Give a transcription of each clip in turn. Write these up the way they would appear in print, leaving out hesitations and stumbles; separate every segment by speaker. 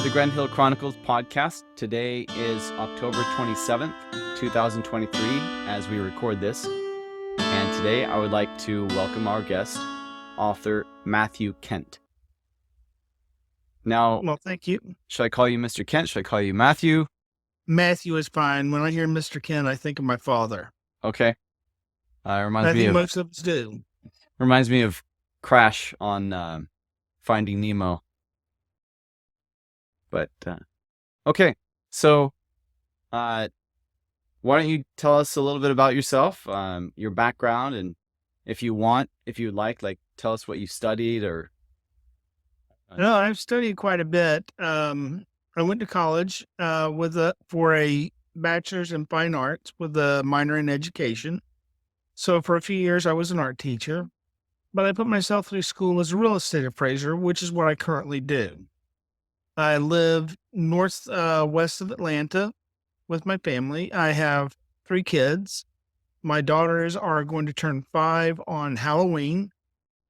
Speaker 1: the Grand Hill Chronicles podcast. Today is October 27th, 2023, as we record this. And today I would like to welcome our guest, author Matthew Kent. Now,
Speaker 2: well, thank you.
Speaker 1: Should I call you Mr. Kent? Should I call you Matthew?
Speaker 2: Matthew is fine. When I hear Mr. Kent, I think of my father.
Speaker 1: Okay.
Speaker 2: I think most of us do.
Speaker 1: Reminds me of Crash on Finding Nemo. But, okay. So, why don't you tell us a little bit about yourself, your background, and if you'd like, tell us what you studied or...
Speaker 2: No, I've studied quite a bit. I went to college for a bachelor's in fine arts with a minor in education. So for a few years, I was an art teacher, but I put myself through school as a real estate appraiser, which is what I currently do. I live west of Atlanta with my family. I have 3 kids. My daughters are going to turn 5 on Halloween.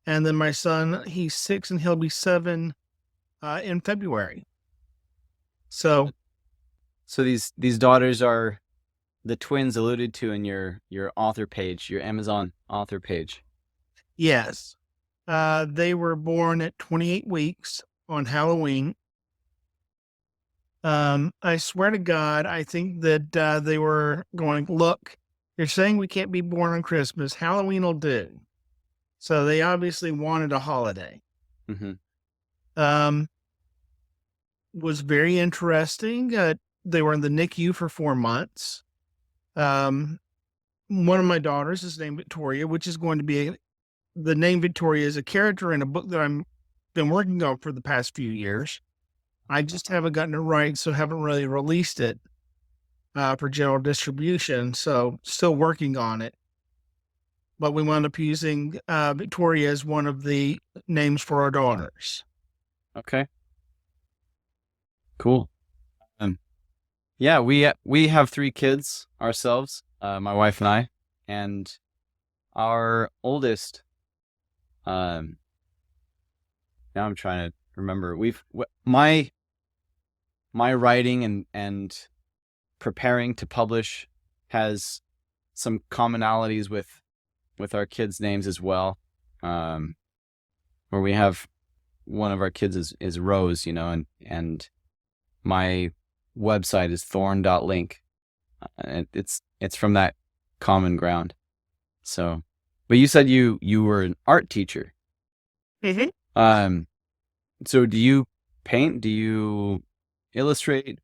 Speaker 2: And then my son, he's 6 and he'll be 7 in February. So
Speaker 1: these daughters are the twins alluded to in your author page, your Amazon author page.
Speaker 2: Yes. They were born at 28 weeks on Halloween. I swear to God, I think that they were going, look, you're saying we can't be born on Christmas. Halloween will do. So they obviously wanted a holiday.
Speaker 1: Mm-hmm.
Speaker 2: Was very interesting. They were in the NICU for 4 months. One of my daughters is named Victoria, which is going to be the name Victoria is a character in a book that I've been working on for the past few years. I just haven't gotten it right, so haven't really released it for general distribution. So still working on it. But we wound up using Victoria as one of the names for our daughters.
Speaker 1: Okay. Cool. Yeah, we have 3 kids ourselves, my wife and I, and our oldest. Now I'm trying to remember. My writing and preparing to publish has some commonalities with our kids' names as well. Where we have one of our kids is Rose, and my website is thorn.link. It's from that common ground. So, but you said you were an art teacher.
Speaker 2: Mm-hmm.
Speaker 1: So do you paint? Do you illustrate?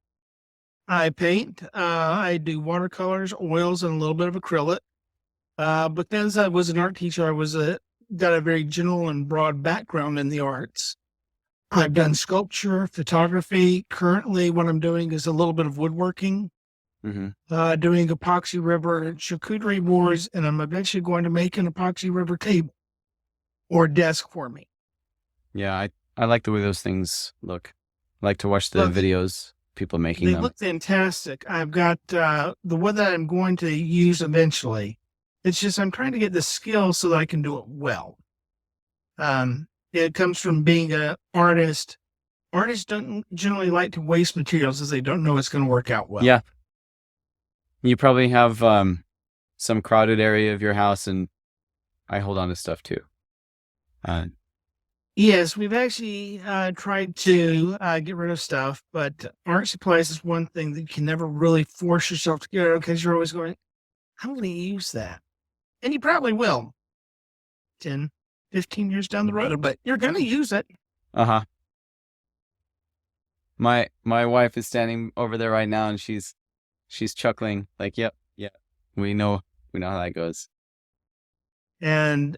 Speaker 2: I paint. I do watercolors, oils, and a little bit of acrylic. But then as I was an art teacher, I got a very general and broad background in the arts. I've done sculpture, photography. Currently, what I'm doing is a little bit of woodworking, doing epoxy river charcuterie boards, and I'm eventually going to make an epoxy river table or desk for me.
Speaker 1: Yeah, I like the way those things look. I like to watch the videos, people making them.
Speaker 2: They look fantastic. I've got the one that I'm going to use eventually. It's just I'm trying to get the skill so that I can do it well. It comes from being an artist. Artists don't generally like to waste materials as they don't know it's going to work out well.
Speaker 1: Yeah. You probably have some crowded area of your house, and I hold on to stuff too.
Speaker 2: Yes, we've actually tried to get rid of stuff, but art supplies is one thing that you can never really force yourself to get rid of because you're always going, I'm going to use that. And you probably will 10, 15 years down the road, but you're going to use it.
Speaker 1: Uh-huh. My wife is standing over there right now, and she's chuckling like, yep, we know how that goes.
Speaker 2: And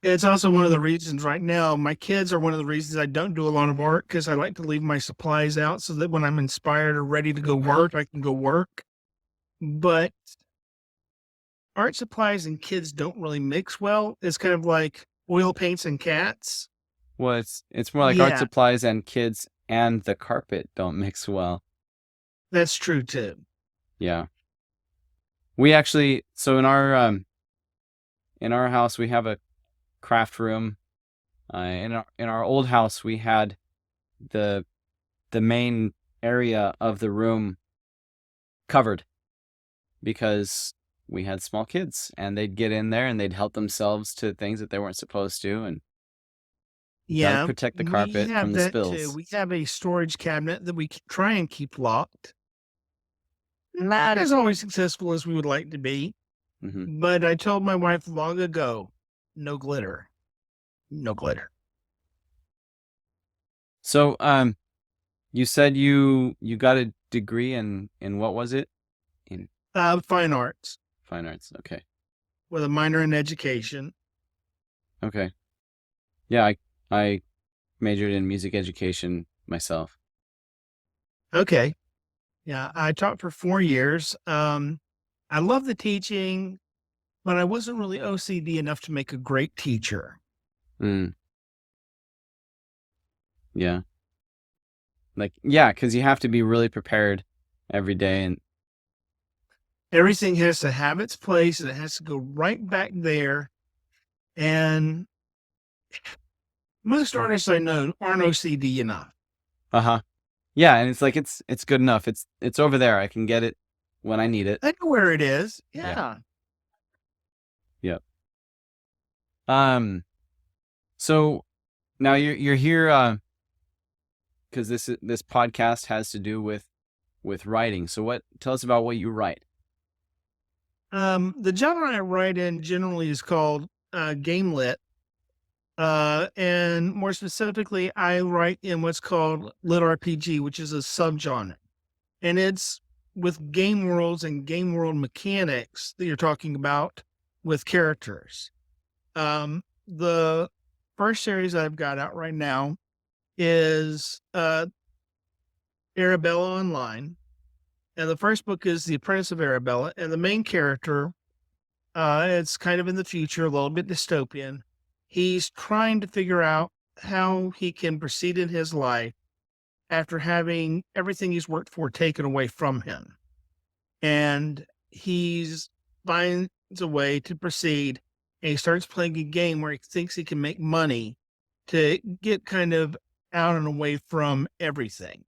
Speaker 2: it's also one of the reasons right now, my kids are one of the reasons I don't do a lot of art because I like to leave my supplies out so that when I'm inspired or ready to go work, I can go work. But art supplies and kids don't really mix well. It's kind of like oil paints and cats.
Speaker 1: Well, it's more like art supplies and kids and the carpet don't mix well.
Speaker 2: That's true too.
Speaker 1: Yeah. We actually, so in our house, we have a craft room. In our old house, we had the the main area of the room covered because we had small kids and they'd get in there and they'd help themselves to things that they weren't supposed to, and gotta
Speaker 2: Yeah,
Speaker 1: protect the
Speaker 2: we
Speaker 1: carpet
Speaker 2: have
Speaker 1: from the
Speaker 2: that too.
Speaker 1: spills.
Speaker 2: We have a storage cabinet that we try and keep locked. Not as always successful as we would like to be,
Speaker 1: Hmm.
Speaker 2: but I told my wife long ago, no glitter, no glitter.
Speaker 1: So, you said you got a degree in what was it? In
Speaker 2: Fine arts
Speaker 1: fine arts. Okay.
Speaker 2: with a minor in education.
Speaker 1: Okay. Yeah, I majored in music education myself.
Speaker 2: Okay. Yeah, I taught for 4 years. I love the teaching, but I wasn't really OCD enough to make a great teacher.
Speaker 1: Mm, yeah. Like, yeah, because you have to be really prepared every day. And
Speaker 2: Everything has to have its place and it has to go right back there. And most artists I know aren't OCD enough.
Speaker 1: uh-huh. Yeah, and it's like it's good enough. It's over there. I can get it when I need it.
Speaker 2: I know where it is.
Speaker 1: Yeah.
Speaker 2: Yeah.
Speaker 1: Yep. So now you're here because this podcast has to do with writing. So tell us about what you write.
Speaker 2: The genre I write in generally is called game lit. And more specifically, I write in what's called LitRPG, which is a subgenre. And it's with game worlds and game world mechanics that you're talking about with characters. The first series I've got out right now is Arabella Online. And the first book is The Apprentice of Arabella. And the main character, it's kind of in the future, a little bit dystopian. He's trying to figure out how he can proceed in his life after having everything he's worked for taken away from him. And he's finds a way to proceed, and he starts playing a game where he thinks he can make money to get kind of out and away from everything.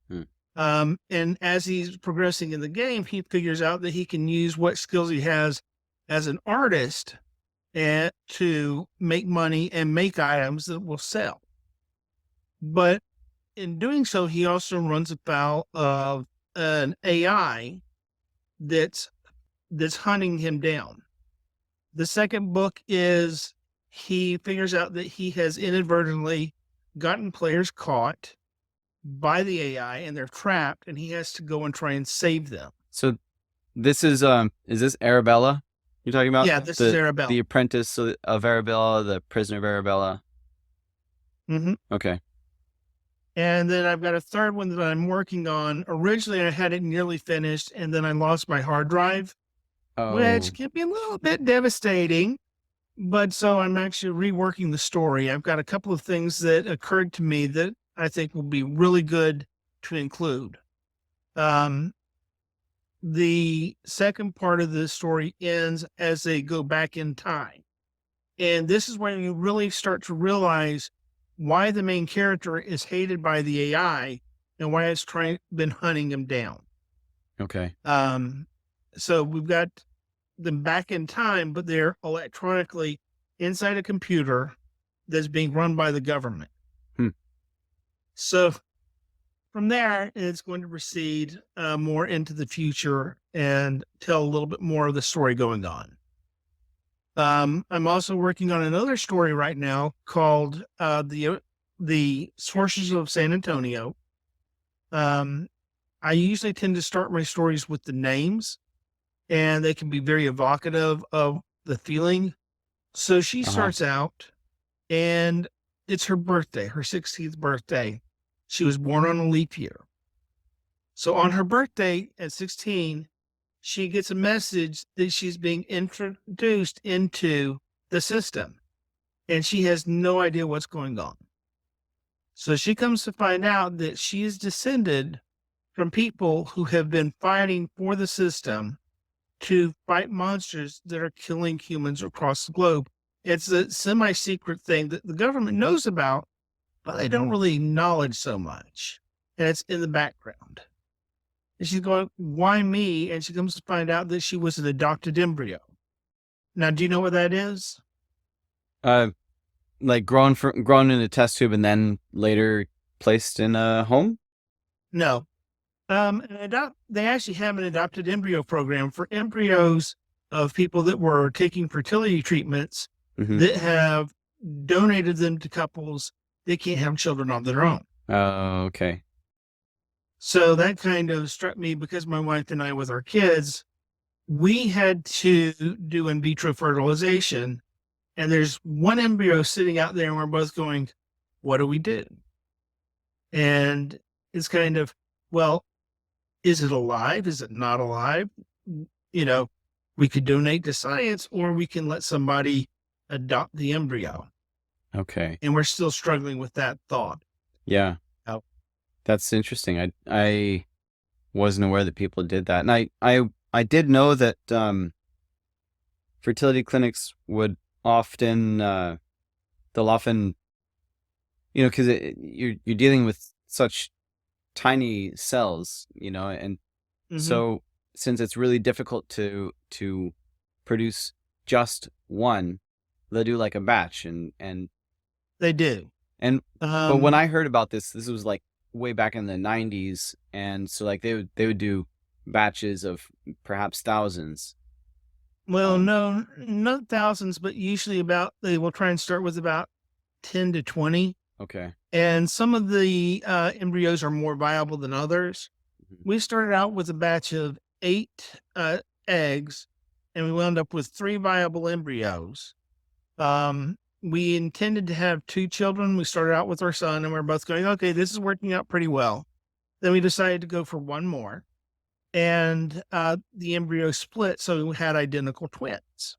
Speaker 1: Hmm.
Speaker 2: And as he's progressing in the game, he figures out that he can use what skills he has as an artist and to make money and make items that will sell. But in doing so, he also runs afoul of an AI that's hunting him down. The second book is he figures out that he has inadvertently gotten players caught by the AI and they're trapped, and he has to go and try and save them.
Speaker 1: So this is this Arabella you're talking about?
Speaker 2: Yeah, this is Arabella.
Speaker 1: The apprentice of Arabella, the prisoner of Arabella.
Speaker 2: Mm-hmm.
Speaker 1: Okay.
Speaker 2: And then I've got a third one that I'm working on. Originally, I had it nearly finished, and then I lost my hard drive, which can be a little bit devastating. But so I'm actually reworking the story. I've got a couple of things that occurred to me that I think will be really good to include. The second part of the story ends as they go back in time. And this is when you really start to realize why the main character is hated by the AI and why it's been hunting him down.
Speaker 1: Okay.
Speaker 2: So we've got them back in time, but they're electronically inside a computer that's being run by the government. So from there, it's going to proceed more into the future and tell a little bit more of the story going on. I'm also working on another story right now called the Sources of San Antonio. I usually tend to start my stories with the names, and they can be very evocative of the feeling. So she starts out, and it's her birthday, her 16th birthday. She was born on a leap year. So on her birthday at 16, she gets a message that she's being introduced into the system, and she has no idea what's going on. So she comes to find out that she is descended from people who have been fighting for the system to fight monsters that are killing humans across the globe. It's a semi-secret thing that the government knows about, but they don't really acknowledge so much. and it's in the background. And she's going, why me? And she comes to find out that she was an adopted embryo. Now, do you know what that is?
Speaker 1: Like grown in a test tube and then later placed in a home?
Speaker 2: No. They actually have an adopted embryo program for embryos of people that were taking fertility treatments that have donated them to couples that can't have children on their own.
Speaker 1: Oh, okay.
Speaker 2: So that kind of struck me because my wife and I, with our kids, we had to do in vitro fertilization. And there's one embryo sitting out there and we're both going, what do we do? And it's kind of, well, is it alive? Is it not alive? You know, we could donate to science or we can let somebody adopt the embryo.
Speaker 1: Okay.
Speaker 2: And we're still struggling with that thought.
Speaker 1: Yeah.
Speaker 2: Oh.
Speaker 1: That's interesting. I wasn't aware that people did that. And I did know that fertility clinics would often they'll often, because you're dealing with such tiny cells, and so since it's really difficult to produce just one, they'll do like a batch and
Speaker 2: they do.
Speaker 1: And but when I heard about this was like way back in the 90s, and so like they would do batches of perhaps thousands.
Speaker 2: Well, no, not thousands, but usually they will try and start with about 10 to 20.
Speaker 1: Okay.
Speaker 2: And some of the embryos are more viable than others. We started out with a batch of 8 eggs, and we wound up with 3 viable embryos. We intended to have 2 children. We started out with our son, and we're both going, okay, this is working out pretty well. Then we decided to go for 1 more. And the embryo split, so we had identical twins.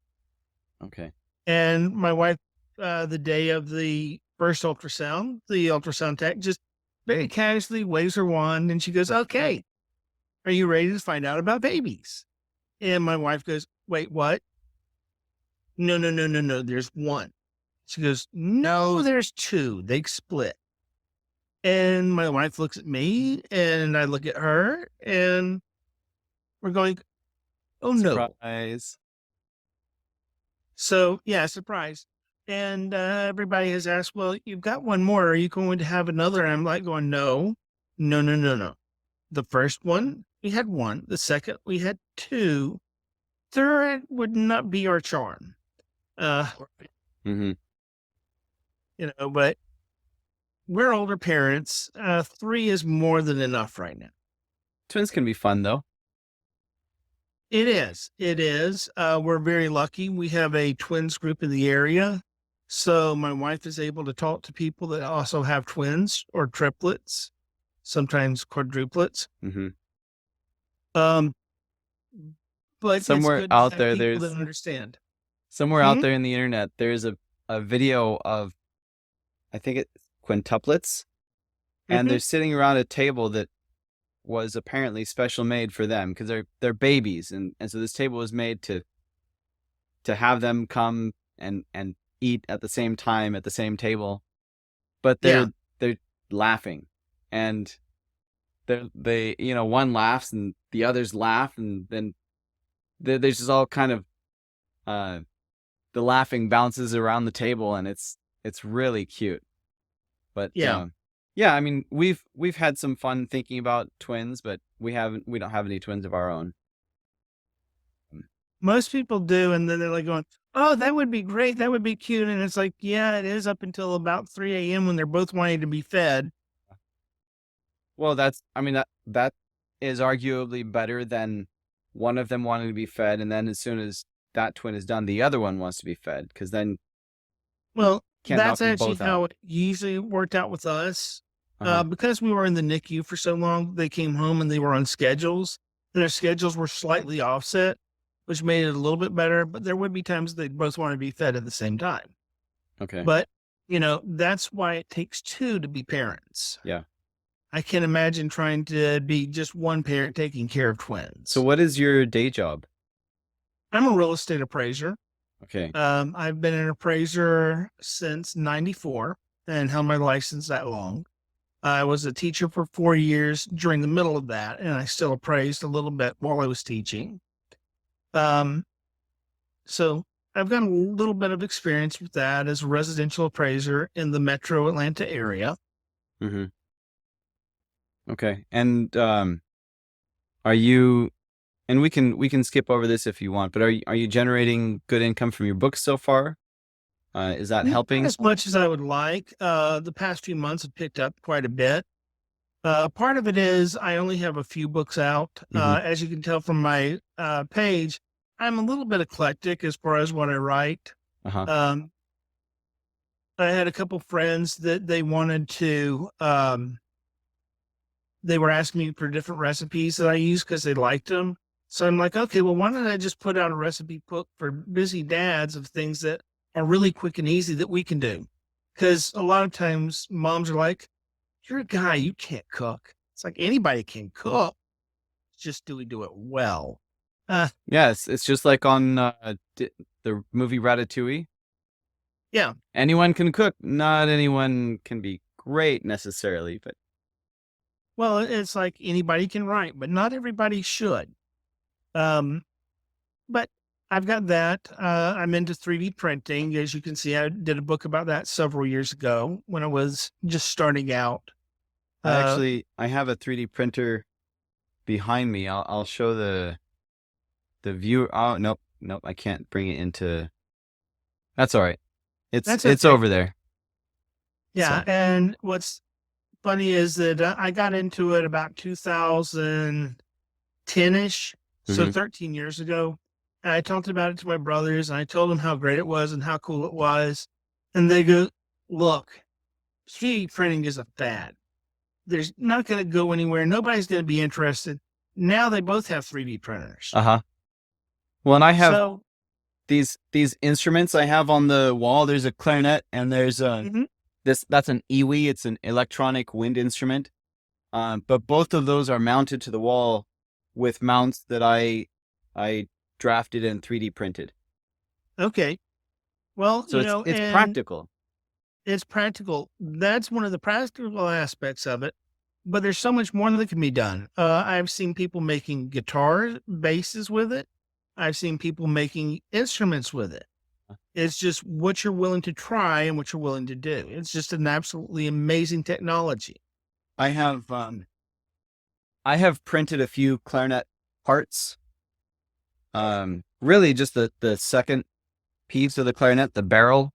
Speaker 1: Okay.
Speaker 2: And my wife, the day of the first ultrasound, the ultrasound tech just very casually waves her wand, and she goes, okay, are you ready to find out about babies? And my wife goes, wait, what? No, there's 1. She goes, no, there's 2. They split. And my wife looks at me, and I look at her, and we're going, oh, no.
Speaker 1: Surprise.
Speaker 2: So, yeah, surprise. And everybody has asked, well, you've got 1 more. Are you going to have another? And I'm like going, no. The first one, we had 1. The second, we had 2. Third would not be our charm. But we're older parents. 3 is more than enough right now.
Speaker 1: Twins can be fun, though.
Speaker 2: It is. We're very lucky. We have a twins group in the area. So my wife is able to talk to people that also have twins or triplets, sometimes quadruplets. But
Speaker 1: somewhere out there, there's
Speaker 2: that understand.
Speaker 1: Somewhere out there in the internet, there's a video of, I think it's quintuplets, and they're sitting around a table that was apparently special made for them because they're babies, and so this table was made to have them come and eat at the same time at the same table, but they're laughing, and they one laughs and the others laugh, and then there's just all kind of the laughing bounces around the table, and it's really cute. But I mean, we've had some fun thinking about twins, but we don't have any twins of our own.
Speaker 2: Most people do, and then they're like going, oh, that would be great, that would be cute. And it's like, yeah, it is up until about 3 a.m. when they're both wanting to be fed.
Speaker 1: Well, that is arguably better than one of them wanting to be fed, and then as soon as that twin is done, the other one wants to be fed, because then
Speaker 2: that's actually how it usually worked out with us. Because we were in the NICU for so long, they came home and they were on schedules, and their schedules were slightly offset, which made it a little bit better. But there would be times they both want to be fed at the same time.
Speaker 1: Okay.
Speaker 2: But that's why it takes 2 to be parents.
Speaker 1: Yeah.
Speaker 2: I can imagine trying to be just one parent taking care of twins.
Speaker 1: So what is your day job?
Speaker 2: I'm a real estate appraiser.
Speaker 1: Okay.
Speaker 2: I've been an appraiser since 94 and held my license that long. I was a teacher for 4 years during the middle of that, and I still appraised a little bit while I was teaching. So I've got a little bit of experience with that as a residential appraiser in the metro Atlanta area.
Speaker 1: Mm-hmm. Okay. And are you, and we can skip over this if you want, but are you generating good income from your books so far? Is that
Speaker 2: Not
Speaker 1: helping?
Speaker 2: as much as I would like. The past few months have picked up quite a bit. Part of it is I only have a few books out.
Speaker 1: Mm-hmm.
Speaker 2: As you can tell from my page, I'm a little bit eclectic as far as what I write.
Speaker 1: Uh-huh.
Speaker 2: I had a couple friends that they wanted to, they were asking me for different recipes that I use because they liked them. So I'm like, okay, well, why don't I just put out a recipe book for busy dads of things that are really quick and easy that we can do? Because a lot of times moms are like, you're a guy, you can't cook. It's like anybody can cook. It's just do we do it well?
Speaker 1: Yeah, it's just like on the movie Ratatouille.
Speaker 2: Yeah.
Speaker 1: Anyone can cook. Not anyone can be great necessarily, but
Speaker 2: Well, it's like anybody can write, but not everybody should. But I've got that. I'm into 3D printing. As you can see, I did a book about that several years ago when I was just starting out.
Speaker 1: I have a 3D printer behind me. I'll show the viewer. Oh, nope, I can't bring it into. That's all right. It's
Speaker 2: okay.
Speaker 1: over there.
Speaker 2: Yeah,
Speaker 1: So.
Speaker 2: and what's funny is that I got into it about 2010-ish, so
Speaker 1: Mm-hmm.
Speaker 2: 13 years ago. And I talked about it to my brothers, and I told them how great it was and how cool it was. And they go, look, 3D printing is a fad. There's not going to go anywhere. Nobody's going to be interested. Now they both have 3D printers.
Speaker 1: Uh-huh. Well, and I have
Speaker 2: So
Speaker 1: these instruments I have on the wall. There's a clarinet and there's that's an iwi. It's an electronic wind instrument. But both of those are mounted to the wall with mounts that I drafted and 3D printed.
Speaker 2: okay. Well,
Speaker 1: So it's practical.
Speaker 2: It's practical. That's one of the practical aspects of it. But there's so much more that can be done. I've seen people making guitar basses with it. I've seen people making instruments with it. It's just what you're willing to try and what you're willing to do. It's just an absolutely amazing technology.
Speaker 1: I have printed a few clarinet parts. Really just the second piece of the clarinet, the barrel.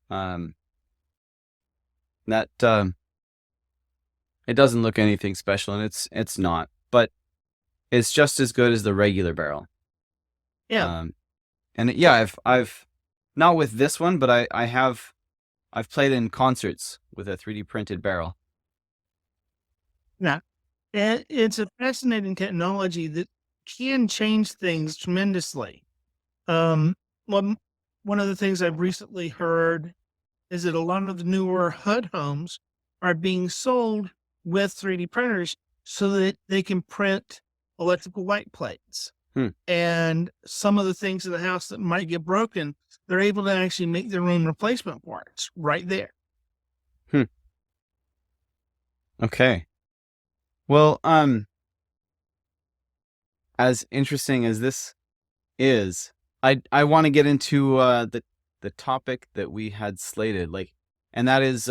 Speaker 1: That it doesn't look anything special, and it's not, but it's just as good as the regular barrel.
Speaker 2: Yeah.
Speaker 1: And yeah, I've not with this one, but I've played in concerts with a 3D printed barrel.
Speaker 2: Now, it's a fascinating technology that can change things tremendously. One of the things I've recently heard is that a lot of the newer HUD homes are being sold with 3D printers so that they can print electrical light plates. And some of the things in the house that might get broken, they're able to actually make their own replacement parts right there.
Speaker 1: Okay. Well, as interesting as this is, I want to get into the topic that we had slated, and that is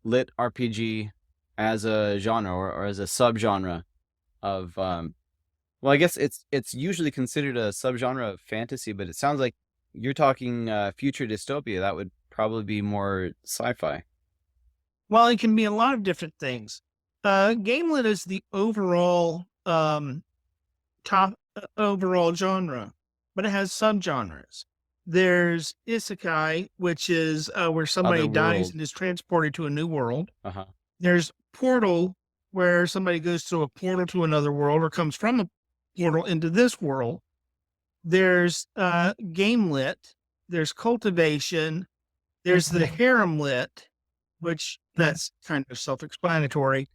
Speaker 1: lit RPG as a genre or as a subgenre of well, I guess it's usually considered a subgenre of fantasy, but it sounds like you're talking future dystopia. That would probably be more sci-fi.
Speaker 2: Well, it can be a lot of different things. Game lit is the overall overall genre, but it has subgenres. There's isekai, which is where somebody dies and is transported to a new world. There's portal, where somebody goes through a portal to another world or comes from a portal into this world. There's game lit. There's cultivation. There's the harem lit, which that's kind of self-explanatory.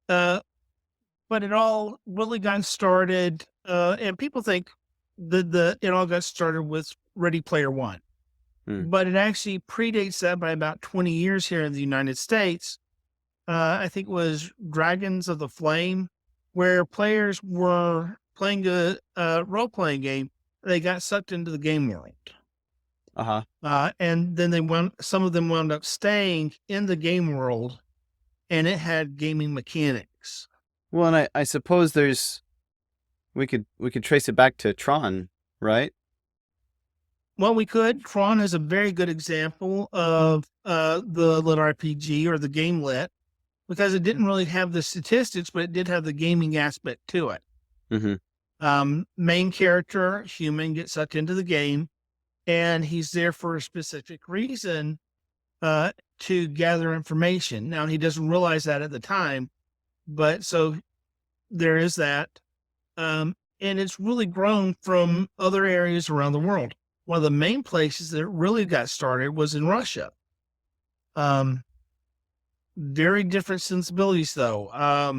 Speaker 2: But it all really got started, and people think that it all got started with Ready Player One. But it actually predates that by about 20 years here in the United States. I think it was Dragons of the Flame, where players were playing a role-playing game. They got sucked into the game world. And then some of them wound up staying in the game world, and it had gaming mechanics.
Speaker 1: Well, and I suppose we could trace it back to Tron, right?
Speaker 2: Well, we could. Tron is a very good example of the LitRPG or the game lit, because it didn't really have the statistics, but it did have the gaming aspect to it.
Speaker 1: Mm-hmm.
Speaker 2: Main character, human, gets sucked into the game, and he's there for a specific reason, to gather information. Now, he doesn't realize that at the time, but so there is that. And it's really grown from other areas around the world. One of the main places that it really got started was in Russia. Very different sensibilities, though. I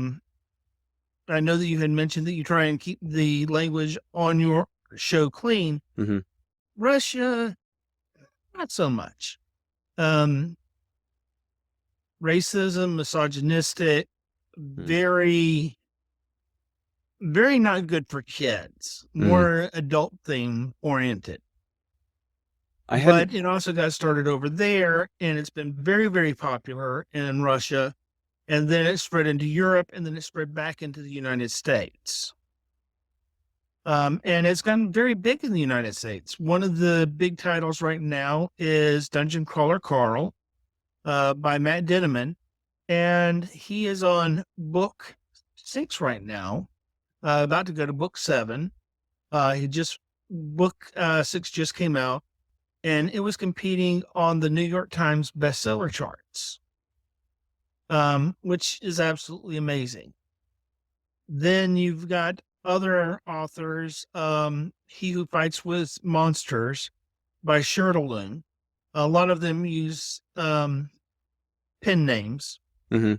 Speaker 2: know that you had mentioned that you try and keep the language on your show clean.
Speaker 1: Mm-hmm.
Speaker 2: Russia, not so much. Racism, misogynistic, very, very not good for kids. More adult theme oriented. But it also got started over there, and it's been very, very popular in Russia. And then it spread into Europe, and then it spread back into the United States. And it's gotten very big in the United States. One of the big titles right now is Dungeon Crawler Carl, by Matt Denneman. And he is on book 6 right now, about to go to book 7. Book 6 just came out, and it was competing on the New York Times bestseller charts, which is absolutely amazing. Then you've got other authors, He Who Fights with Monsters by Shirtleton. A lot of them use pen names.
Speaker 1: Mm-hmm.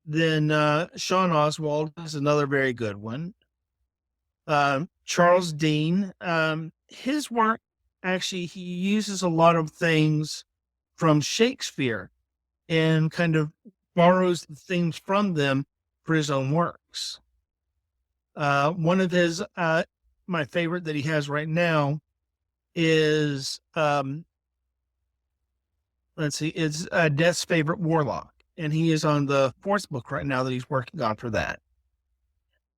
Speaker 2: Then Sean Oswald is another very good one. Charles Dean, his work, actually, he uses a lot of things from Shakespeare and kind of borrows the themes from them for his own works. One of his, my favorite that he has right now is, it's Death's Favorite Warlock. And he is on the 4th book right now that he's working on for that.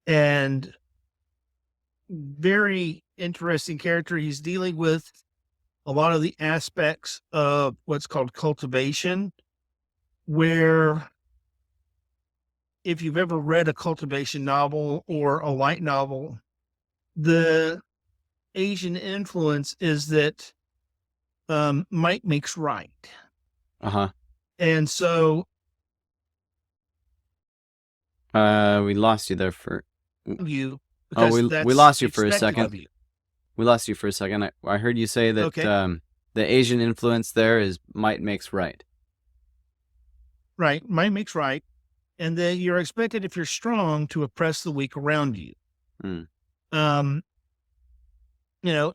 Speaker 2: And very interesting character. He's dealing with a lot of the aspects of what's called cultivation, where if you've ever read a cultivation novel or a light novel, the Asian influence is that might makes right. And so
Speaker 1: we lost you there for
Speaker 2: you.
Speaker 1: We lost you for a second. We lost you for a second. I heard you say that the Asian influence there is might makes right.
Speaker 2: Right, might makes right, and that you're expected, if you're strong, to oppress the weak around you.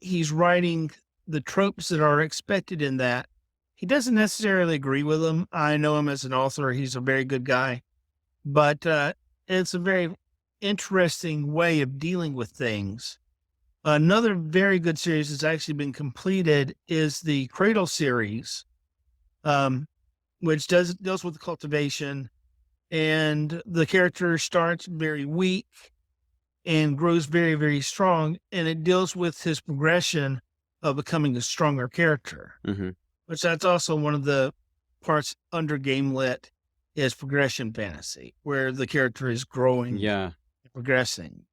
Speaker 2: He's writing the tropes that are expected in that. He doesn't necessarily agree with them. I know him as an author. He's a very good guy, but it's a very interesting way of dealing with things. Another very good series that's actually been completed is the Cradle series, which deals with cultivation, and the character starts very weak and grows very, very strong, and it deals with his progression of becoming a stronger character, which that's also one of the parts under Game Lit is progression fantasy, where the character is growing, progressing.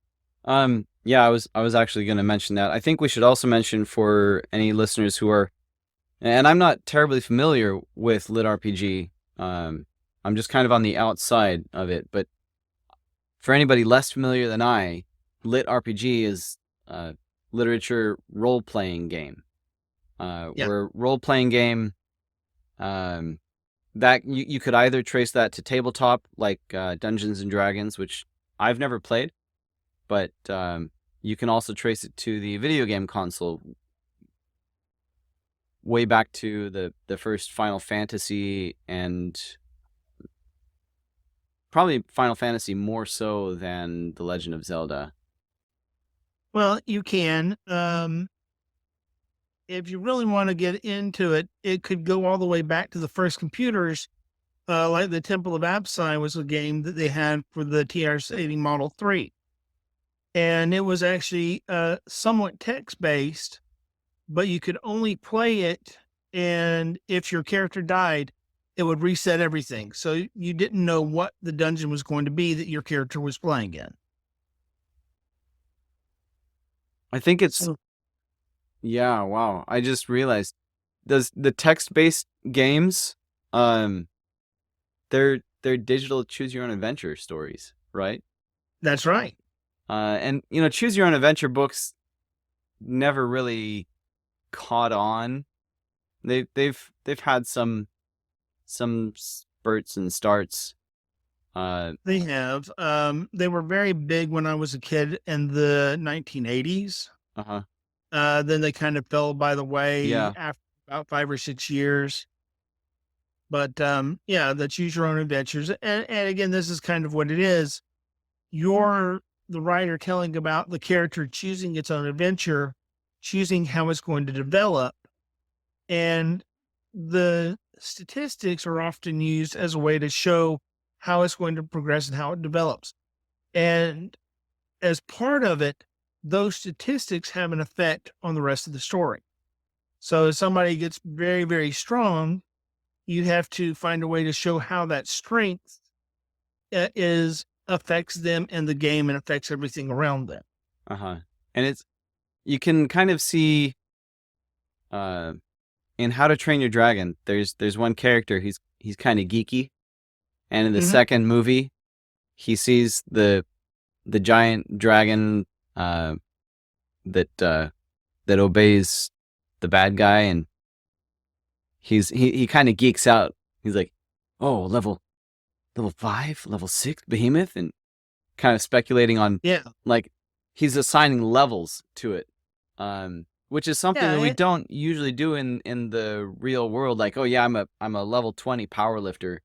Speaker 1: I was actually going to mention that. I think we should also mention for any listeners who are, and I'm not terribly familiar with LitRPG. I'm just kind of on the outside of it, but for anybody less familiar than I, LitRPG is a literature role-playing game. We're a role-playing game that you could either trace that to tabletop, like Dungeons and Dragons, which I've never played, but you can also trace it to the video game console, way back to the first Final Fantasy and probably Final Fantasy more so than The Legend of Zelda.
Speaker 2: Well, you can. If you really want to get into it, it could go all the way back to the first computers. Like the Temple of Absai was a game that they had for the TR-80 Model 3. And it was actually somewhat text-based, but you could only play it, and if your character died, it would reset everything. So you didn't know what the dungeon was going to be that your character was playing in.
Speaker 1: I think it's
Speaker 2: So
Speaker 1: yeah, wow. I just realized does the text-based games they're digital choose your own adventure stories, right?
Speaker 2: that's right.
Speaker 1: And choose your own adventure books never really caught on. They've had some spurts and starts.
Speaker 2: They have. They were very big when I was a kid in the 1980s.
Speaker 1: Uh-huh.
Speaker 2: Then they kind of fell by the way
Speaker 1: Yeah.
Speaker 2: after about 5 or 6 years. But yeah, the choose your own adventures. And again, this is kind of what it is. You're the writer telling about the character choosing its own adventure, choosing how it's going to develop. And the statistics are often used as a way to show how it's going to progress and how it develops. And as part of it, those statistics have an effect on the rest of the story. So if somebody gets very, very strong, you have to find a way to show how that strength affects them in the game and affects everything around them.
Speaker 1: Uh-huh. And you can kind of see in How to Train Your Dragon, there's one character, he's kind of geeky. And in the second movie, he sees the giant dragon that obeys the bad guy, and he kind of geeks out. He's like, "Oh, level 5, level 6 behemoth," and kind of speculating on like he's assigning levels to it. Which is something that we don't usually do in the real world. Like, oh yeah, I'm a level 20 power lifter.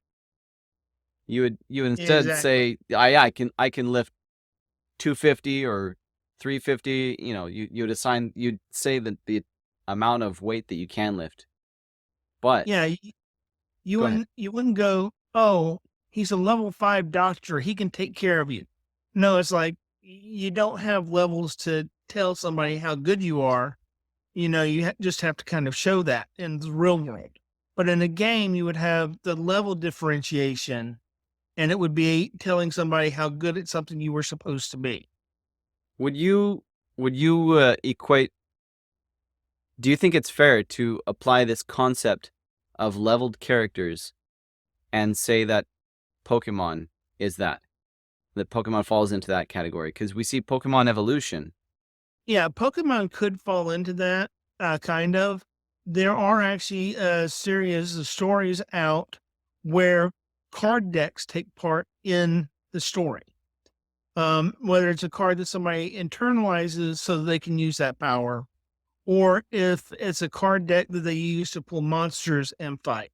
Speaker 1: You would instead say, I can lift 250 or 350. You'd say that the amount of weight that you can lift. But
Speaker 2: yeah, you wouldn't go, oh, he's a level 5 doctor, he can take care of you. No, it's like you don't have levels to tell somebody how good you are. You just have to kind of show that in the real world. But in a game, you would have the level differentiation, and it would be telling somebody how good at something you were supposed to be.
Speaker 1: Would you equate? Do you think it's fair to apply this concept of leveled characters and say that Pokemon is that Pokemon falls into that category? Because we see Pokemon Evolution.
Speaker 2: Yeah, Pokemon could fall into that, kind of. There are actually a series of stories out where card decks take part in the story. Whether it's a card that somebody internalizes so that they can use that power, or if it's a card deck that they use to pull monsters and fight.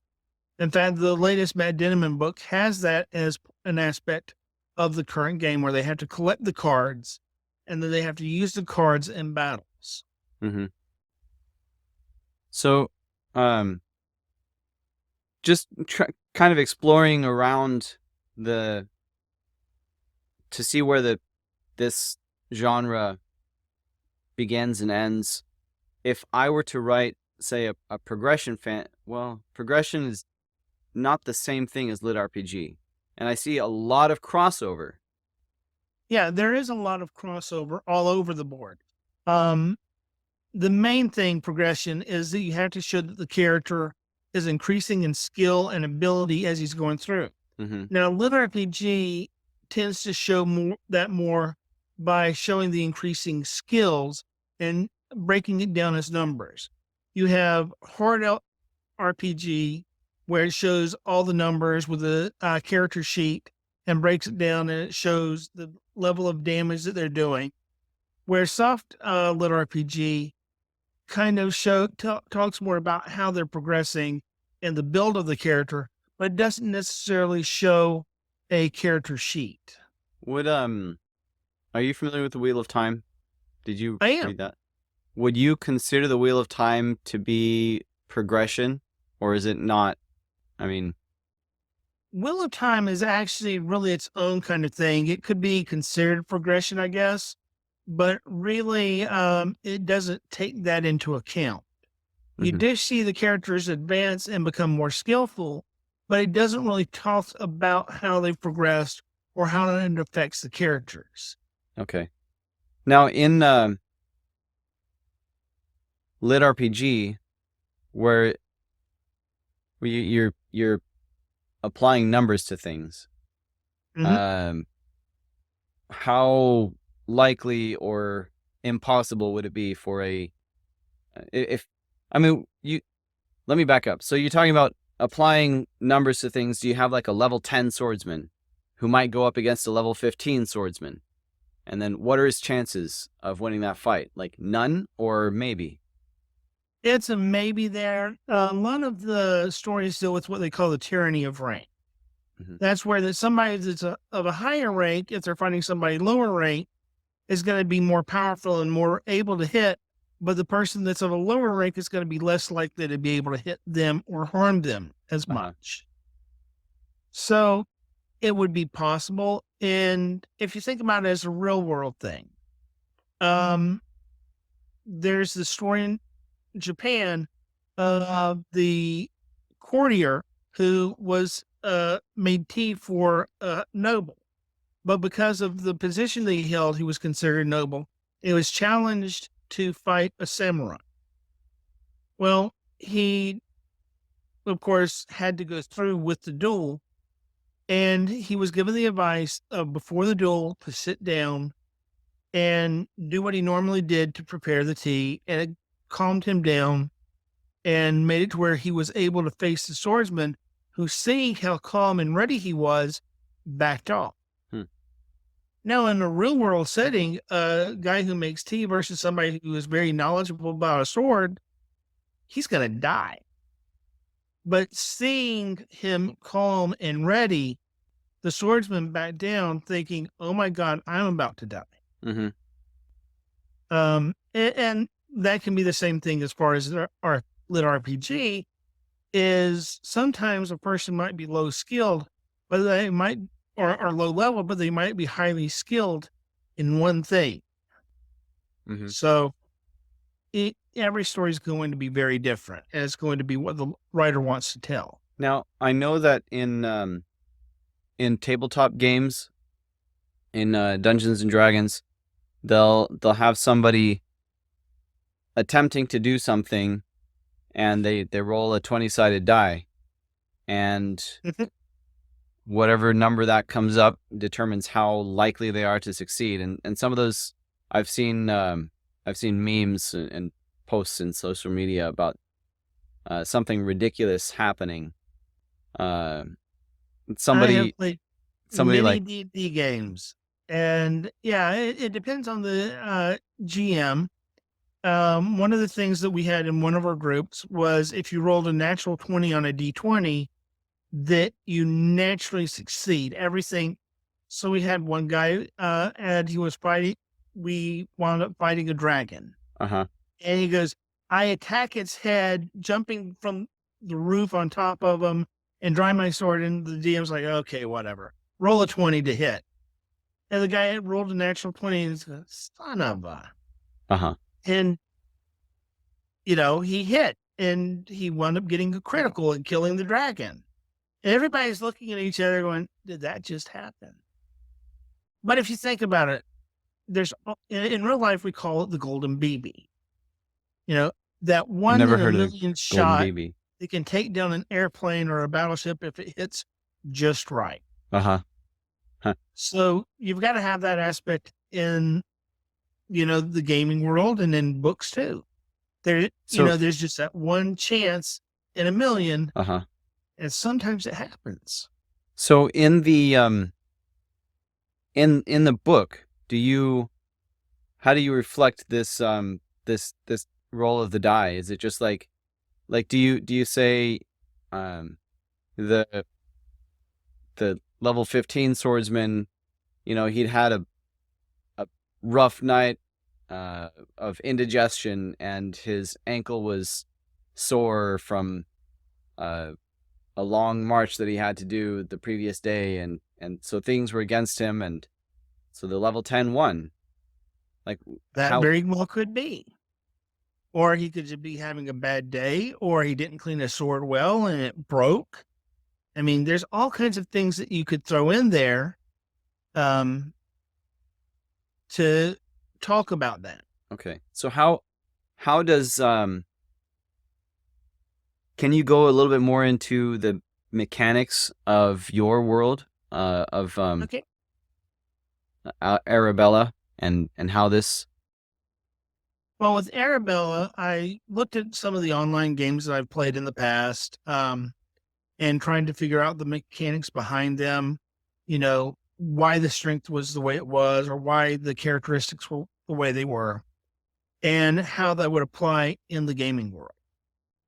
Speaker 2: In fact, the latest Matt Denneman book has that as an aspect of the current game where they have to collect the cards and then they have to use the cards in battles.
Speaker 1: Mm-hmm. So, just kind of exploring around to see where this genre begins and ends. If I were to write, say, a progression progression is not the same thing as LitRPG, and I see a lot of crossover.
Speaker 2: Yeah, there is a lot of crossover all over the board. The main thing, progression, is that you have to show that the character is increasing in skill and ability as he's going through.
Speaker 1: Mm-hmm.
Speaker 2: Now, LitRPG tends to show more by showing the increasing skills and breaking it down as numbers. You have hard RPG, where it shows all the numbers with a character sheet and breaks it down, and it shows the level of damage that they're doing. Where soft LitRPG kind of talks more about how they're progressing and the build of the character, but it doesn't necessarily show a character sheet.
Speaker 1: Would are you familiar with the Wheel of Time? Did you
Speaker 2: I am.
Speaker 1: read that? Would you consider the Wheel of Time to be progression, or is it not? I mean,
Speaker 2: Wheel of Time is actually really its own kind of thing. It could be considered progression, I guess, but really, it doesn't take that into account. You
Speaker 1: mhm.
Speaker 2: do see the characters advance and become more skillful, but it doesn't really talk about how they've progressed or how it affects the characters.
Speaker 1: Okay. Now in LitRPG, where you're applying numbers to things,
Speaker 2: Mhm.
Speaker 1: how likely or impossible would it be for if I mean you let me back up. So you're talking about applying numbers to things. Do you have like a level 10 swordsman who might go up against a level 15 swordsman? And then what are his chances of winning that fight? Like none or maybe?
Speaker 2: It's a maybe there. A lot of the stories deal with what they call the tyranny of rank.
Speaker 1: Hmm.
Speaker 2: That's where somebody that's of a higher rank, if they're fighting somebody lower rank, is going to be more powerful and more able to hit. But the person that's of a lower rank is going to be less likely to be able to hit them or harm them as
Speaker 1: Uh-huh.
Speaker 2: much. So it would be possible. And if you think about it as a real world thing, um, there's the story in Japan of the courtier who was made tea for noble. But because of the position that he held, he was considered noble. He was challenged to fight a samurai. Well, he, of course, had to go through with the duel. And he was given the advice of before the duel to sit down and do what he normally did to prepare the tea. And it calmed him down and made it to where he was able to face the swordsman who, seeing how calm and ready he was, backed off.
Speaker 1: Hmm.
Speaker 2: Now, in a real world setting, a guy who makes tea versus somebody who is very knowledgeable about a sword, he's going to die. But seeing him calm and ready, the swordsman backed down, thinking, "Oh my God, I'm about to die."
Speaker 1: Mm-hmm.
Speaker 2: And that can be the same thing as far as our lit RPG. Is sometimes a person might be low skilled, but they might or low level, but they might be highly skilled in one thing.
Speaker 1: Mm-hmm.
Speaker 2: So every story is going to be very different, and it's going to be what the writer wants to tell.
Speaker 1: Now I know that in tabletop games, in Dungeons and Dragons, they'll have somebody attempting to do something, and they roll a 20-sided die, and whatever number that comes up determines how likely they are to succeed. And some of those I've seen memes and posts in social media about something ridiculous happening.
Speaker 2: I have
Speaker 1: Somebody
Speaker 2: played
Speaker 1: somebody
Speaker 2: many
Speaker 1: like
Speaker 2: D&D games, and yeah, it depends on the GM. One of the things that we had in one of our groups was if you rolled a natural 20 on a D20, that you naturally succeed everything. So we had one guy, and he was fighting. We wound up fighting a dragon,
Speaker 1: uh-huh.
Speaker 2: and he goes, "I attack its head, jumping from the roof on top of him, and dry my sword." And the DM's like, "Okay, whatever. Roll a 20 to hit." And the guy rolled a natural 20, and goes, "Son of a,"
Speaker 1: Uh-huh.
Speaker 2: and he hit, and he wound up getting a critical and killing the dragon. Everybody's looking at each other going, "Did that just happen?" But if you think about it, there's in real life, we call it the golden BB. That
Speaker 1: I've
Speaker 2: one
Speaker 1: never
Speaker 2: in a
Speaker 1: heard of
Speaker 2: million
Speaker 1: Golden
Speaker 2: shot
Speaker 1: BB.
Speaker 2: that can take down an airplane or a battleship if it hits just right.
Speaker 1: Uh-huh. Huh.
Speaker 2: So you've got to have that aspect in, the gaming world and in books too.
Speaker 1: So
Speaker 2: There's just that one chance in a million,
Speaker 1: uh-huh.
Speaker 2: and sometimes it happens.
Speaker 1: So in the in the book, how do you reflect this this roll of the die? Is it just like do you say the level 15 swordsman, he'd had a rough night of indigestion, and his ankle was sore from a long march that he had to do the previous day, and so things were against him, and so the level 10 won. Like,
Speaker 2: That
Speaker 1: how?
Speaker 2: very well could be. Or he could just be having a bad day, or he didn't clean his sword well and it broke. I mean, there's all kinds of things that you could throw in there to talk about that.
Speaker 1: Okay. So how does can you go a little bit more into the mechanics of your world of
Speaker 2: Okay.
Speaker 1: Arabella and how this?
Speaker 2: Well, with Arabella, I looked at some of the online games that I've played in the past, and trying to figure out the mechanics behind them, why the strength was the way it was, or why the characteristics were the way they were, and how that would apply in the gaming world.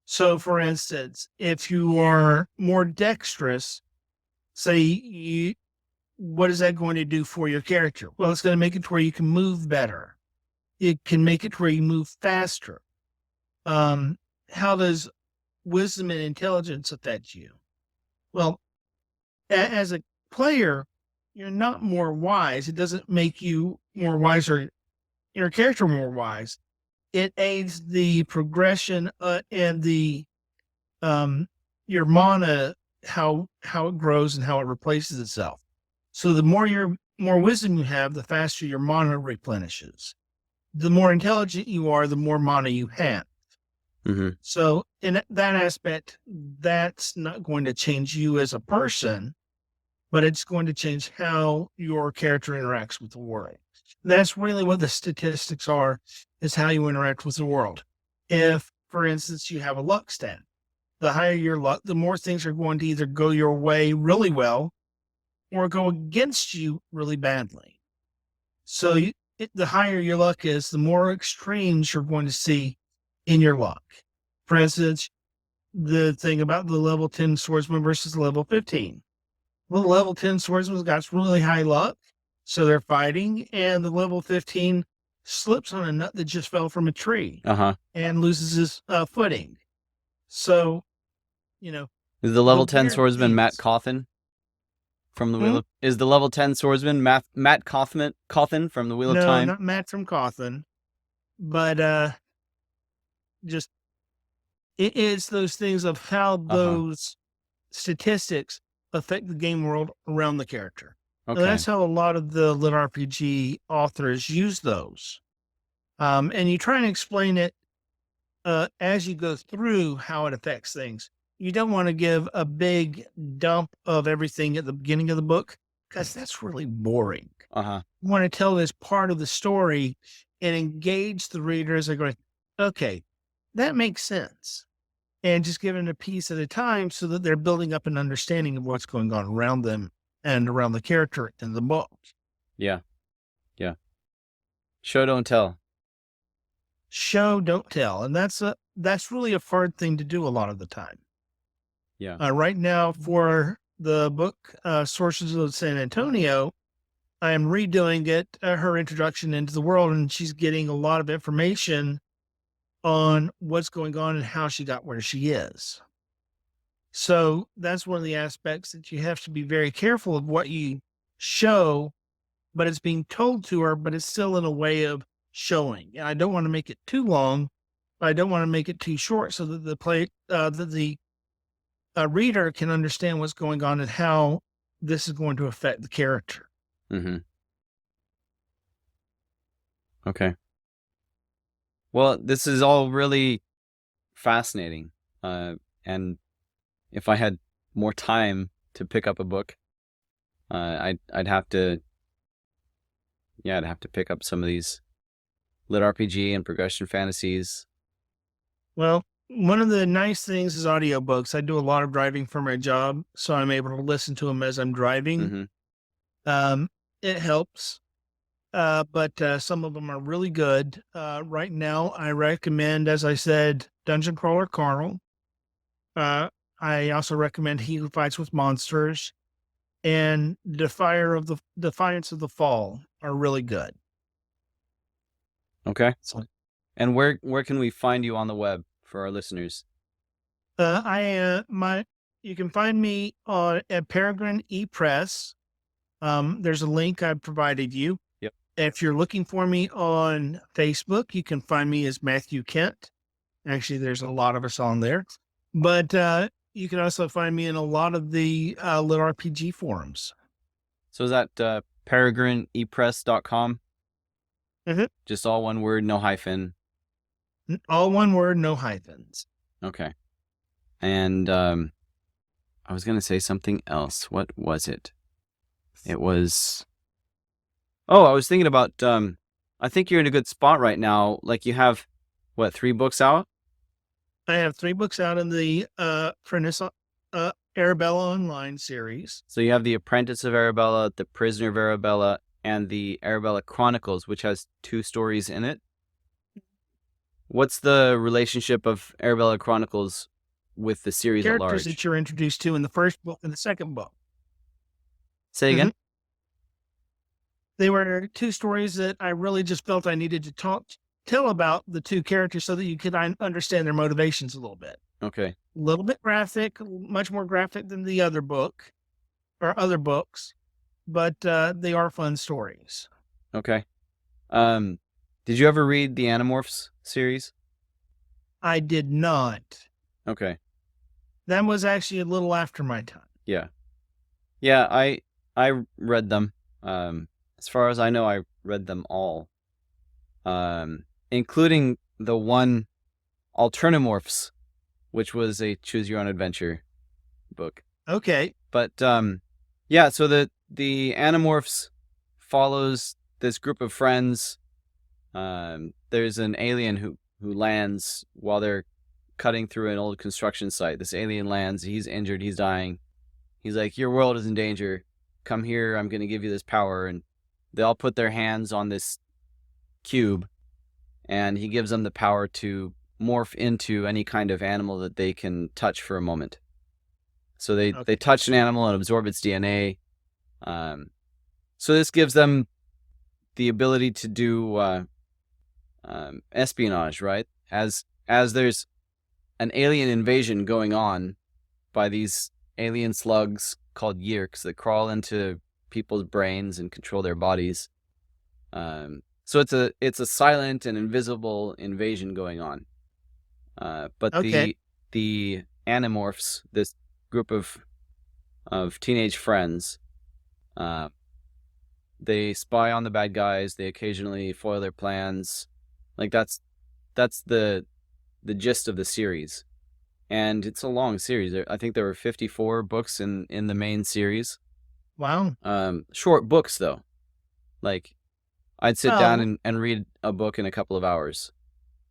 Speaker 2: So, for instance, if you are more dexterous, say, what is that going to do for your character? Well, it's going to make it to where you can move better. It can make it to where you move faster. How does wisdom and intelligence affect you? Well, as a player, you're not more wise. It doesn't make you more wise or your character more wise. It aids the progression and the your mana, how it grows and how it replaces itself. So the more wisdom you have, the faster your mana replenishes. The more intelligent you are, the more mana you have.
Speaker 1: Mm-hmm.
Speaker 2: So in that aspect, that's not going to change you as a person, but it's going to change how your character interacts with the world. That's really what the statistics are, is how you interact with the world. If, for instance, you have a luck stat, the higher your luck, the more things are going to either go your way really well or go against you really badly. So the higher your luck is, the more extremes you're going to see in your luck. For instance, the thing about the level 10 swordsman versus level 15. Well, the level 10 swordsman got really high luck, so they're fighting, and the level 15 slips on a nut that just fell from a tree and loses his footing. So,
Speaker 1: is the level 10 swordsman Matt Cawthon from the Wheel of... Is the level 10 swordsman Matt Cawthon from the Wheel of Time?
Speaker 2: No, not Matt from Cawthon, but just it is those things of how those statistics affect the game world around the character. Okay. So that's how a lot of the LitRPG authors use those. And you try and explain it as you go through how it affects things. You don't want to give a big dump of everything at the beginning of the book, because that's really boring. You want to tell this part of the story and engage the reader as they're going, okay, that makes sense. And just give it a piece at a time so that they're building up an understanding of what's going on around them and around the character in the book. Yeah.
Speaker 1: Yeah. Show, don't tell.
Speaker 2: Show, don't tell. And that's really a hard thing to do a lot of the time.
Speaker 1: Yeah.
Speaker 2: Right now for the book, Sources of San Antonio, I am redoing it, her introduction into the world, and she's getting a lot of information on what's going on and how she got where she is. So that's one of the aspects that you have to be very careful of what you show, but it's being told to her, but it's still in a way of showing. And I don't want to make it too long, but I don't want to make it too short, so that the reader can understand what's going on and how this is going to affect the character.
Speaker 1: Okay. Well, this is all really fascinating. And if I had more time to pick up a book, I'd have to pick up some of these LitRPG and progression fantasies.
Speaker 2: Well, one of the nice things is audiobooks. I do a lot of driving for my job, so I'm able to listen to them as I'm driving. It helps. But some of them are really good. Right now, I recommend, as I said, Dungeon Crawler Carl. I also recommend He Who Fights with Monsters. and Defiance of the Fall are really good.
Speaker 1: Okay.
Speaker 2: So,
Speaker 1: And where can we find you on the web for our listeners?
Speaker 2: you can find me at Peregrine ePress. There's a link I provided you.
Speaker 1: Yep.
Speaker 2: If you're looking for me on Facebook, you can find me as Matthew Kent. Actually, there's a lot of us on there, but you can also find me in a lot of the LitRPG forums.
Speaker 1: So is that peregrineepress.com?
Speaker 2: Mm-hmm.
Speaker 1: Just all one word, no hyphen.
Speaker 2: All one word, no hyphens.
Speaker 1: Okay. And I was going to say something else. What was it? It was... Oh, I was thinking about... I think you're in a good spot right now. Like you have, 3 books out?
Speaker 2: I have 3 books out in the Arabella Online series.
Speaker 1: So you have The Apprentice of Arabella, The Prisoner of Arabella, and the Arabella Chronicles, which has 2 stories in it. What's the relationship of Arabella Chronicles with the series at large?
Speaker 2: Characters that you're introduced to in the first book and the second book.
Speaker 1: Say again?
Speaker 2: They were 2 stories that I really just felt I needed to tell about the 2 characters so that you could understand their motivations a little bit.
Speaker 1: Okay.
Speaker 2: A little bit graphic, much more graphic than the other book or other books, but they are fun stories.
Speaker 1: Okay. Did you ever read the Animorphs series?
Speaker 2: I did not.
Speaker 1: Okay.
Speaker 2: That was actually a little after my time.
Speaker 1: Yeah. Yeah, I read them. As far as I know, I read them all. Including the one Alternamorphs, which was a choose your own adventure book.
Speaker 2: Okay.
Speaker 1: But yeah, so the Animorphs follows this group of friends. There's an alien who lands while they're cutting through an old construction site. This alien lands, he's injured, he's dying. He's like, your world is in danger. Come here, I'm going to give you this power. And they all put their hands on this cube, and he gives them the power to morph into any kind of animal that they can touch for a moment. So they touch an animal and absorb its DNA. So this gives them the ability to do espionage, right? As there's an alien invasion going on by these alien slugs called Yeerks that crawl into people's brains and control their bodies. So it's a silent and invisible invasion going on. But the Animorphs, this group of teenage friends, they spy on the bad guys. They occasionally foil their plans. Like that's the gist of the series, and it's a long series. I think there were 54 books in the main series.
Speaker 2: Wow.
Speaker 1: Short books though. Like I'd sit down and read a book in a couple of hours.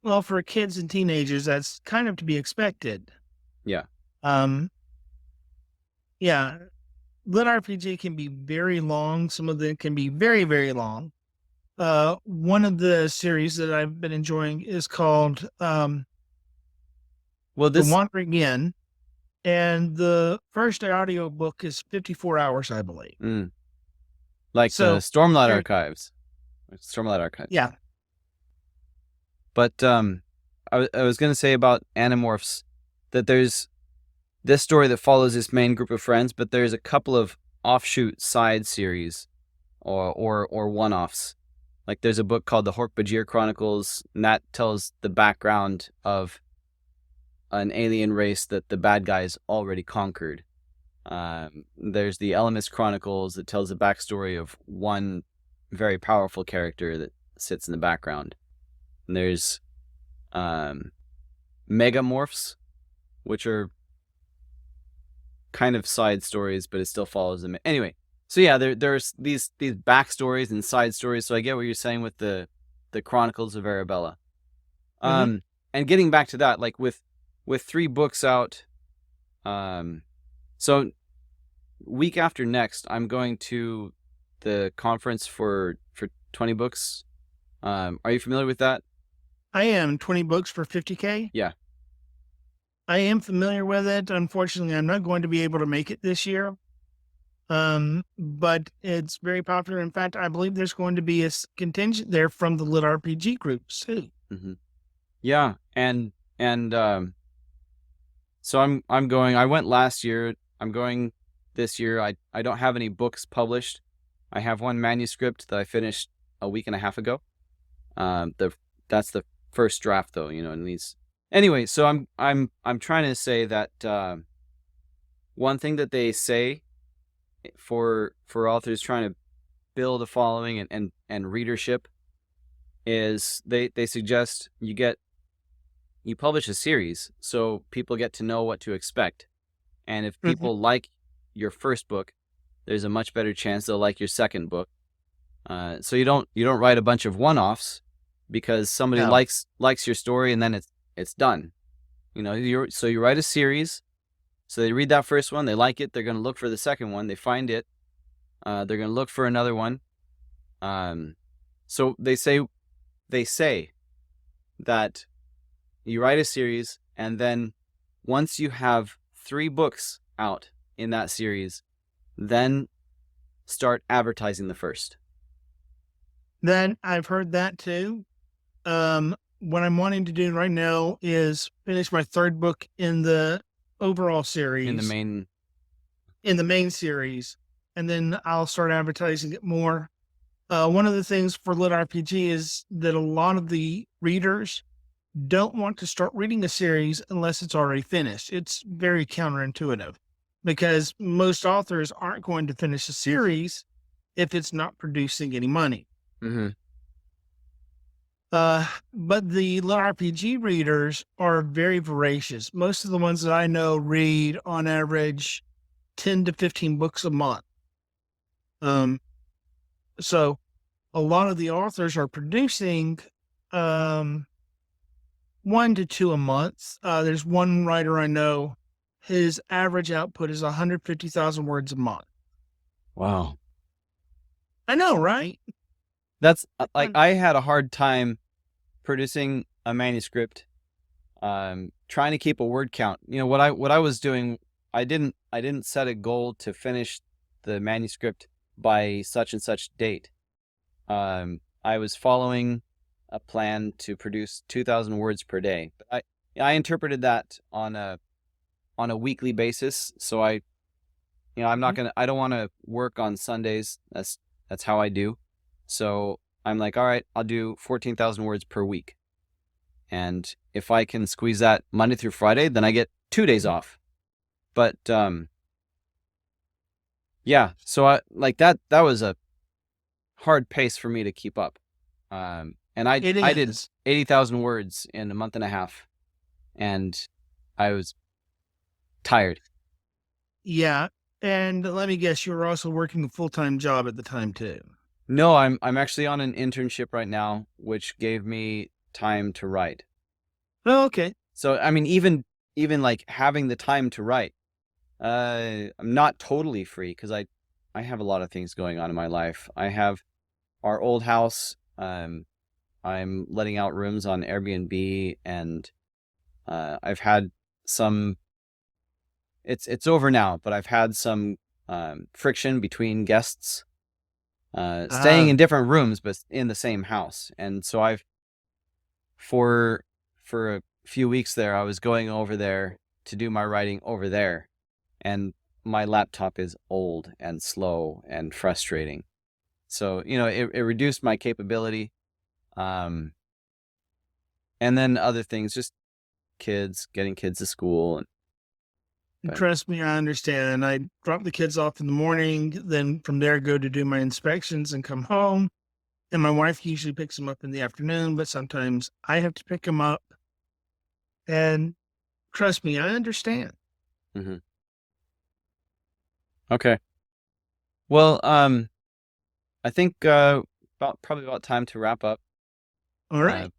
Speaker 2: Well, for kids and teenagers, that's kind of to be expected.
Speaker 1: Yeah.
Speaker 2: Yeah. LitRPG can be very long. Some of them can be very, very long. One of the series that I've been enjoying is called The Wandering Inn, and the first audio book is 54 hours, I believe.
Speaker 1: Like the Stormlight Archives. Stormlight Archives.
Speaker 2: Yeah.
Speaker 1: But I was going to say about Animorphs that there's this story that follows this main group of friends, but there's a couple of offshoot side series or one-offs. Like there's a book called the Hork-Bajir Chronicles, and that tells the background of an alien race that the bad guys already conquered. There's the Elemis Chronicles that tells the backstory of one very powerful character that sits in the background. And there's Megamorphs, which are kind of side stories, but it still follows them. Anyway, so yeah, there's these backstories and side stories. So I get what you're saying with the Chronicles of Arabella. And getting back to that, like with 3 books out, so week after next, I'm going to the conference for 20 books. Are you familiar with that?
Speaker 2: I am. 20 books for 50K?
Speaker 1: Yeah.
Speaker 2: I am familiar with it. Unfortunately, I'm not going to be able to make it this year. But it's very popular. In fact, I believe there's going to be a contingent there from the LitRPG groups too.
Speaker 1: Mm-hmm. Yeah, and so I'm going. I went last year. I'm going this year. I don't have any books published. I have one manuscript that I finished a week and a half ago. That's the first draft though, and these. Anyway, so I'm trying to say that one thing that they say for authors trying to build a following and readership is they suggest you publish a series so people get to know what to expect. And if people like your first book, there's a much better chance they'll like your second book. So you don't write a bunch of one-offs because somebody likes your story and then it's done. So you write a series. So they read that first one, they like it, they're going to look for the second one, they find it, they're going to look for another one. So they say that you write a series, and then once you have 3 books out in that series, then start advertising the first.
Speaker 2: Then I've heard that too. What I'm wanting to do right now is finish my 3rd book in the overall series.
Speaker 1: In the
Speaker 2: main series, and then I'll start advertising it more. One of the things for LitRPG is that a lot of the readers don't want to start reading a series unless it's already finished. It's very counterintuitive because most authors aren't going to finish a series if it's not producing any money.
Speaker 1: Mm-hmm.
Speaker 2: But the LitRPG readers are very voracious. Most of the ones that I know read on average 10 to 15 books a month. So a lot of the authors are producing 1 to 2 a month. There's one writer I know, his average output is 150,000 words a month.
Speaker 1: Wow.
Speaker 2: I know, right?
Speaker 1: That's like, I had a hard time producing a manuscript, trying to keep a word count. What I was doing, I didn't set a goal to finish the manuscript by such and such date. I was following a plan to produce 2,000 words per day. But I interpreted that on a weekly basis. So I don't want to work on Sundays. That's how I do. So I'm like, all right, I'll do 14,000 words per week. And if I can squeeze that Monday through Friday, then I get 2 days off. But yeah, so I like that was a hard pace for me to keep up. And I did 80,000 words in a month and a half, and I was tired.
Speaker 2: Yeah. And let me guess, you were also working a full-time job at the time too.
Speaker 1: No, I'm actually on an internship right now, which gave me time to write.
Speaker 2: Oh, okay.
Speaker 1: So I mean, even like having the time to write, I'm not totally free because I have a lot of things going on in my life. I have our old house. I'm letting out rooms on Airbnb, and I've had some. It's over now, but I've had some friction between guests. Staying in different rooms, but in the same house. And so I've, for a few weeks there, I was going over there to do my writing over there. And my laptop is old and slow and frustrating. So, it reduced my capability. And then other things, just getting kids to school.
Speaker 2: Trust me, I understand. I drop the kids off in the morning, then from there go to do my inspections and come home. And my wife usually picks them up in the afternoon, but sometimes I have to pick them up. And trust me, I understand.
Speaker 1: Mm-hmm. Okay. Well, I think probably about time to wrap up.
Speaker 2: All right.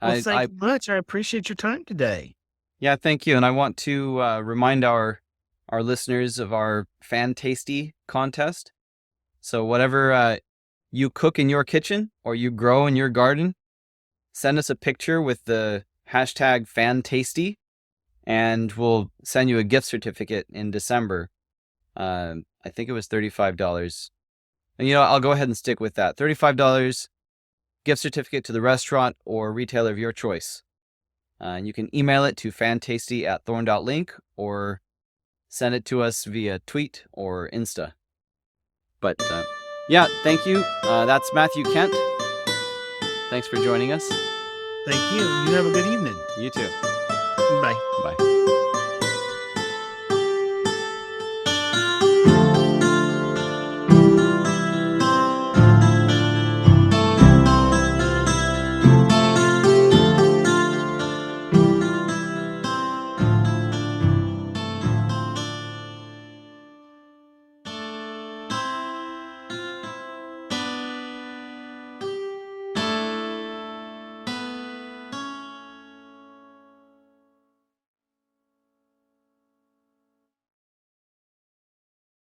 Speaker 2: Well, thank you much. I appreciate your time today.
Speaker 1: Yeah, thank you. And I want to remind our listeners of our Fantasty contest. So whatever you cook in your kitchen or you grow in your garden, send us a picture with the hashtag Fantasty, and we'll send you a gift certificate in December I think it was $35. And I'll go ahead and stick with that. $35 gift certificate to the restaurant or retailer of your choice. And you can email it to fantasty@thorn.link or send it to us via tweet or Insta. But yeah, thank you. That's Matthew Kent. Thanks for joining us.
Speaker 2: Thank you. You have a good evening.
Speaker 1: You too.
Speaker 2: Bye.
Speaker 1: Bye.